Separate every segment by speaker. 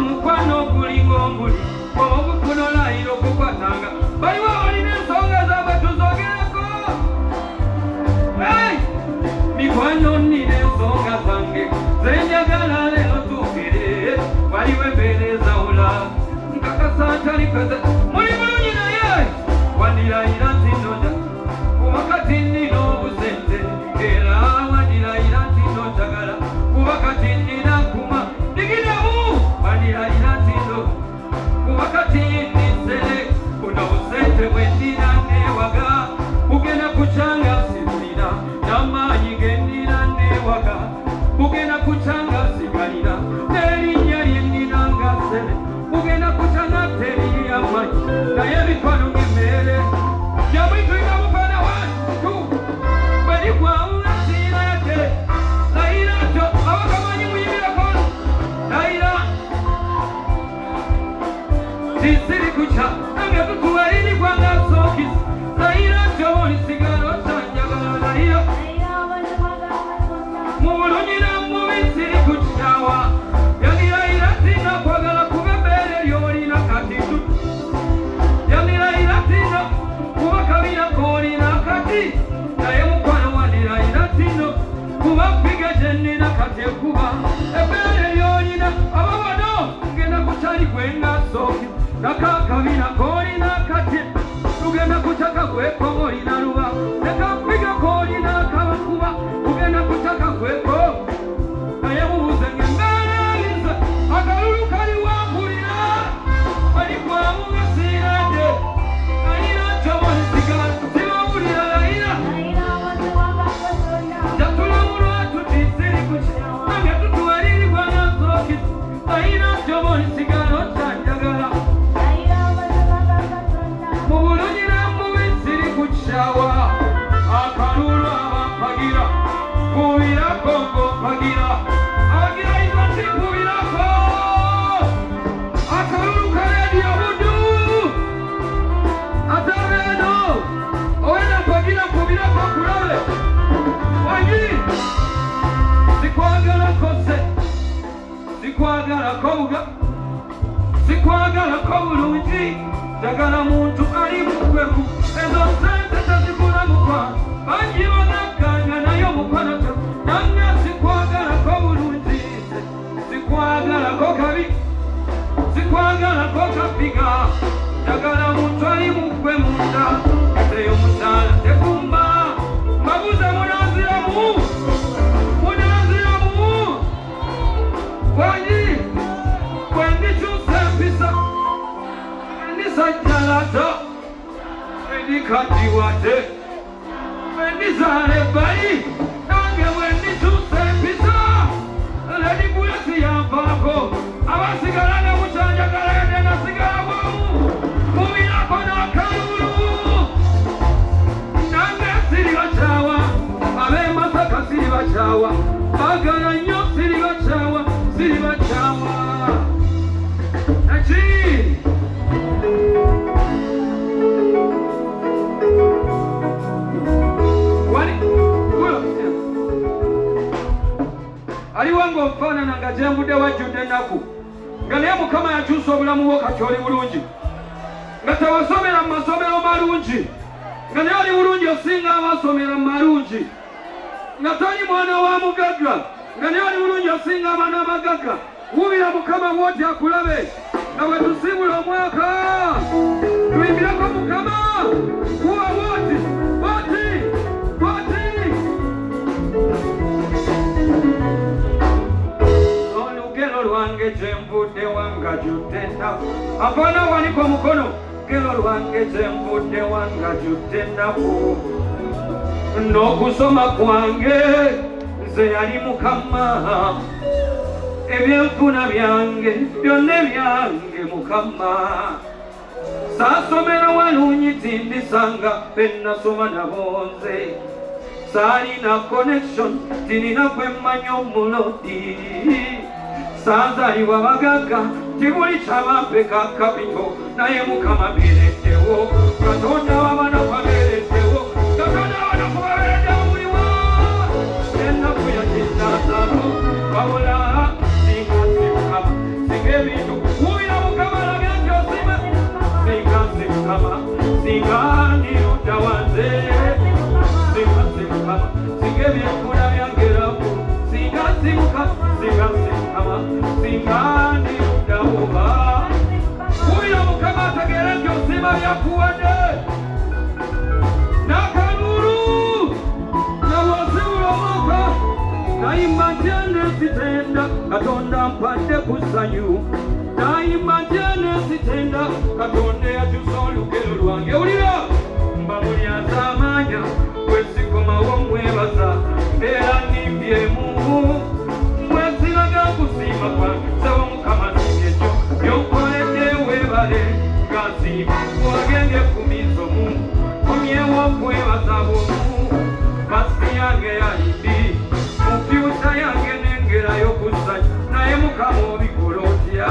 Speaker 1: mukwano gulinga omuli obukunola iro kukwatanga baliwo balina ensonga zaabwe tuzogereko mikwano nina ensonga zange zenjagala lero tuukire waliwo embeera ezawula nkakasa ntalikaze muli bulungi naye wandirayira nti nnoja kuba kati nnina obusente era wandirayira nti nnojagala kuba kati nnina nkuma digiramu wandirayira nti nno kuba kati nnisere buno busente bwe nnina neewaga bugenda kukyanga sibulira n'amaanyi ge nnina neewaga bugenda kukyanga sigalira n'erinnya lye nnina nga ssere bugenda kukyanga teriri amaanyi naye mikwano ng'emmere gyamwitulira mufana wantu bwe ligwamu siira yate layira nto abakamanyi muyimirako layira tisiri kukya nange tukuba erigwanga sookisi layira nto olisigala otanjagala layira mu bulungi namubi siri kukyawa yandirayira tina kwagala kuba embeera eryolina kati yandirayira tina kuba kabina koolina kati naye mukwano wandirayira tino kuba figa gyennina kati ekuba embeera eryolina ababano ngenda kukyali gwenga sooki nakakabina koolina kati tugenda kukyaka gweko olina luba nekafiga koolina kabakuba tugenda kukyaka gweko naye mubuuze ng'embeera erize akalulu kali wambulira balikwamu basiiradde layira nkyobonisiga sibawulira layira jatulamulwa tutisiri kukya nange tutuwalirirwana nsooki layira nkyobonisiga notanjagala mu bulungi namubi siri kukyawa akalulu abampagira kubirako ng'ompagira abagirayiza nti kubirako akalulu kalediyo budu atabeeno owena mpagira kubirako kulabe wangi sikwagalako se sikwagalako buga sikwagalako bulungi njagala muntu ali mukwemu ezo sente tezigula mukwano bangi bagakkanga naye omukwano nange sikwagalako bulungi sikwagalako kabi sikwagalako kapiga njagala muntu ali mukwe munda eyo mukyala tekumba mabuze munaziramu wangi wendikyusa empisa endisajjalata endikadiwate endizaala ebbali nange wendikyusa empisa ledigula siyambaako abasigala ne mukyanjagala yadde nasigala bwamu mubirako n'akalulu nange siri bakyawa ab'emasaka siri bakyawa bagala nnyo siri bakyawa siri bakyawa naki aliwo ng'ofaanana nga gyembudde wajjudde ennaku nga naye mukama yakyusa obulamu bwo kati oli bulungi nga tewasomera mu masomero malungi nga naye oli bulungi osinga abasomera mu malungi nga tali mwana wa mugagga nga naye oli bulungi osinga abaana abagagga wubira mukama bwoti akulabe nga bwe tusiibula omwaka tuyimbireko mukama kuwa bwoti bwoti bwoti olugero lwange gyenvudde wangajjudde ennaku afaana waniko omukono lugero lwange gyenvudde wangajjudde ennaku n'okusoma kwange nze yali mukama ebyenfuna byange byonna ebyange mukama saasomera walungi tindisanga bennasoma nabonze saalina connection tinina kwemmanya omulodi saazaalibwa bagagga tibuli kyabapeka kapito naye mukama beereddewo katonda w'abanaku abeereddewo katonda w'abanaku babeereddewo muliwo ennaku yakinnaasano wabula singa si mukama singa ebintu Katonda mpadde ku ssanyu nayimba ntya nesitenda Katonda yakyusa olugero lwange wulira mba mulyaza amaanya bwesikomawo mwebaza mbeera nimbyemu mweziraga kusiima kwange saba Mukama ekyo byonkoledde weebale nga nsiima wagenge kumizo mu komyewo okwebaza bwomu basi yange yayindi mu fyusa yange nengerayo ku ssanyu naye Mukama obikola otya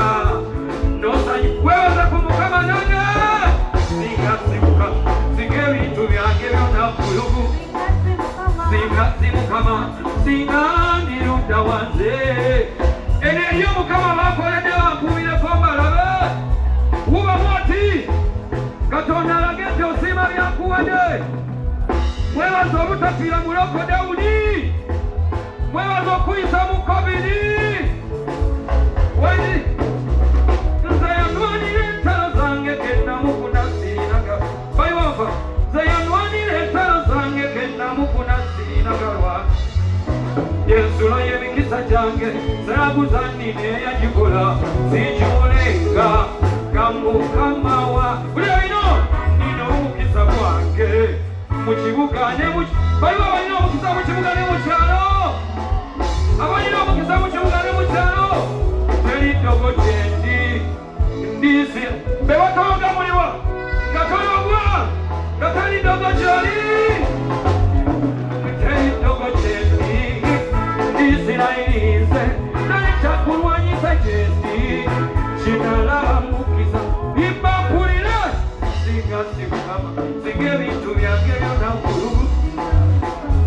Speaker 1: nosanyu weebaza ku Mukama nange singa simuka singa ebintu byange byonna bulugu singa si Mukama singa ndi ludda wanze eno eriyo Mukama bakoledde bankuubireko mbalabe wubamu oti Katonda alage nti osiima byakuwadde mwebaza obutafiira muloko Dawudi mwebaza okuyisa mu COVID wali nze yanwanira entalo zange kennamukuna sirinaga bayiwava nze yanwanira entalo zange kennamukuna sirinagalwa yensulo y'emikisa gyange zaaguza nnina eyagikola sikimulenga nga Mukama wa buli alina nina omukisa gwange mu kibuga ne baliwo abalina omukisa mu kibuga ne mu kyalo abalina omukisa mu kibuga ne mu kyalo teri ddogo gyendi ndiisi be batonga muliwa nga toyogwa nga teri ddogo gyoli teri ddogo gyendi ndiisirayirize naye kyakulwanyisa gyendi kinalaba mukisa ibampulire singa si Mukama singa ebintu byange byonna nkulugu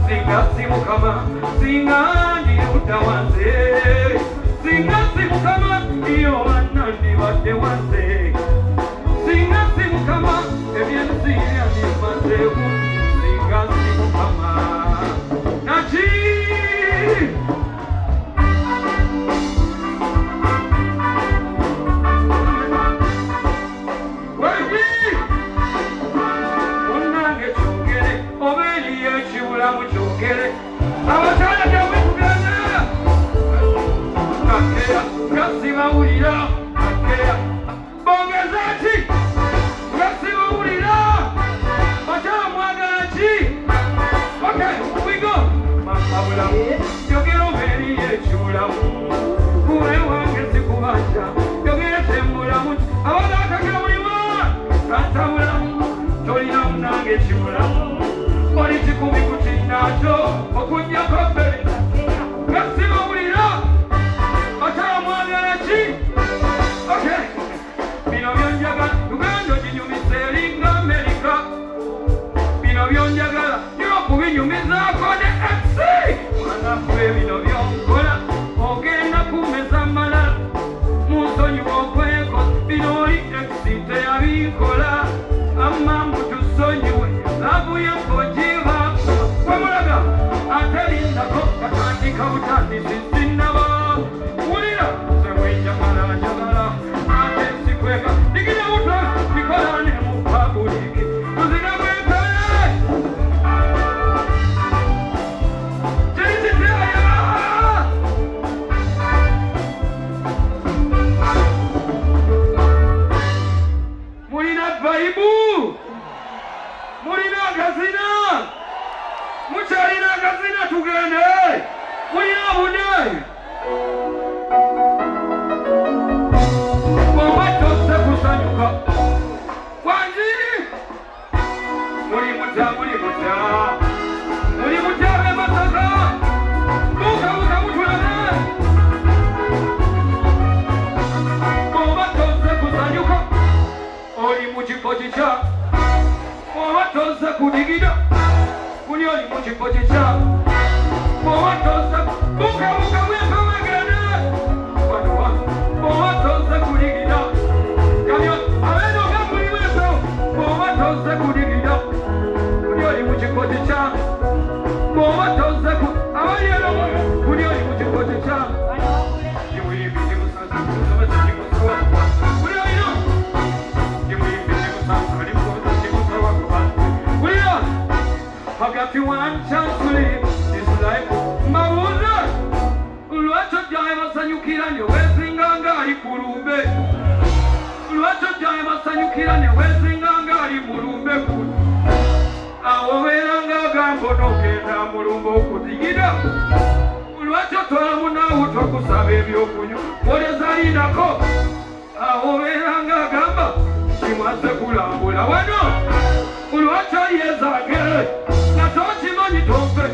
Speaker 1: singa si Mukama singa ndi ludda wanze singa si Mukama iyo wanna ndibadde wanze singa si Mukama ebyensi byandimazeeku singa si Mukama naki abakyala gyabwe tugenda akeya gasibawulira akeya bongeza ki gasibawulira bakyala mwagala ki okay wigo mabulamu yogera obeeri yekiwulamu kuwe wange sikubanja yogera tembulamu abagakagera muliwa kantabulamu tolina munange ekiwulamu oli kikumi ku kinnaakyo okunnyako bbere gasibawulira bakyala mwagala ki okay bino byonjagala Uganda oginyumisa eringa Amerika bino byonjagala nyo kubinyumizaako ne FC mwanaffe bino byonkola ogenda kumeza malala munsonyiwa okweko bino oli FC teyabinkola amambu tusonyiwe lavuye mpojiva wamulaga atalindako katandika butandisi sinnaba wulira semwenjagala njagala ate sikweka digina butwa bikola ne mu pabuliki tuzina bwekale kirikiteya mulina Baibu mulina akazina mukyalina akazina tugende mulina bune bwoba tose kusanyuka wangi muli mutya bemasaka bukabuka mutulane bwoba tose kusanyuka oli mu kifo kikya bwoba tose kudigida kuli oli mu kifo kikya bwoba tose bukabuka bwekawegene bwoba tose kudigida abeena ogambuli bweso bwoba tose kudigida kuli oli mu kifo kikya bwoba tose abali eno kuli oli mu kifo kikya I got you one chance to live this life. Mabuza Singida ulwacho twala munawo twakusaba ebyokunywa olezaalinako awoberanga gamba kimwaze kulambula wano ulwacho yezage natokimanyi tompe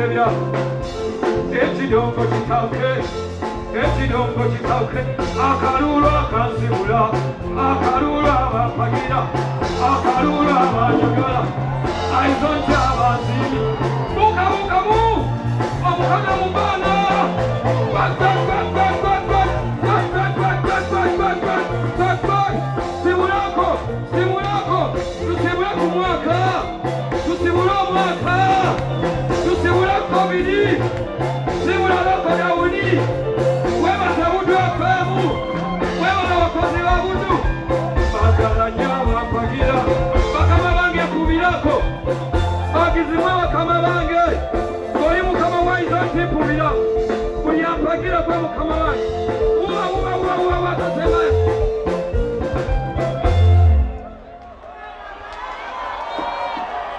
Speaker 1: sebya ekidongo kitauke ekidongo kitauke akalulo akasibula akalulo abapagira akalulo abanyagala aizonja abazini buka buka mu omukana mubana simulako simulako tusibula ku mwaka tusibula omwaka tusibula kobidi simula loko Daudi webaza budu afamu webala wakozi wa budu bagalanya bapagira bakama bange kubirako bagizimwe bakama bange oli mukama waiza ntipubira buli ampagira kwe mukama wange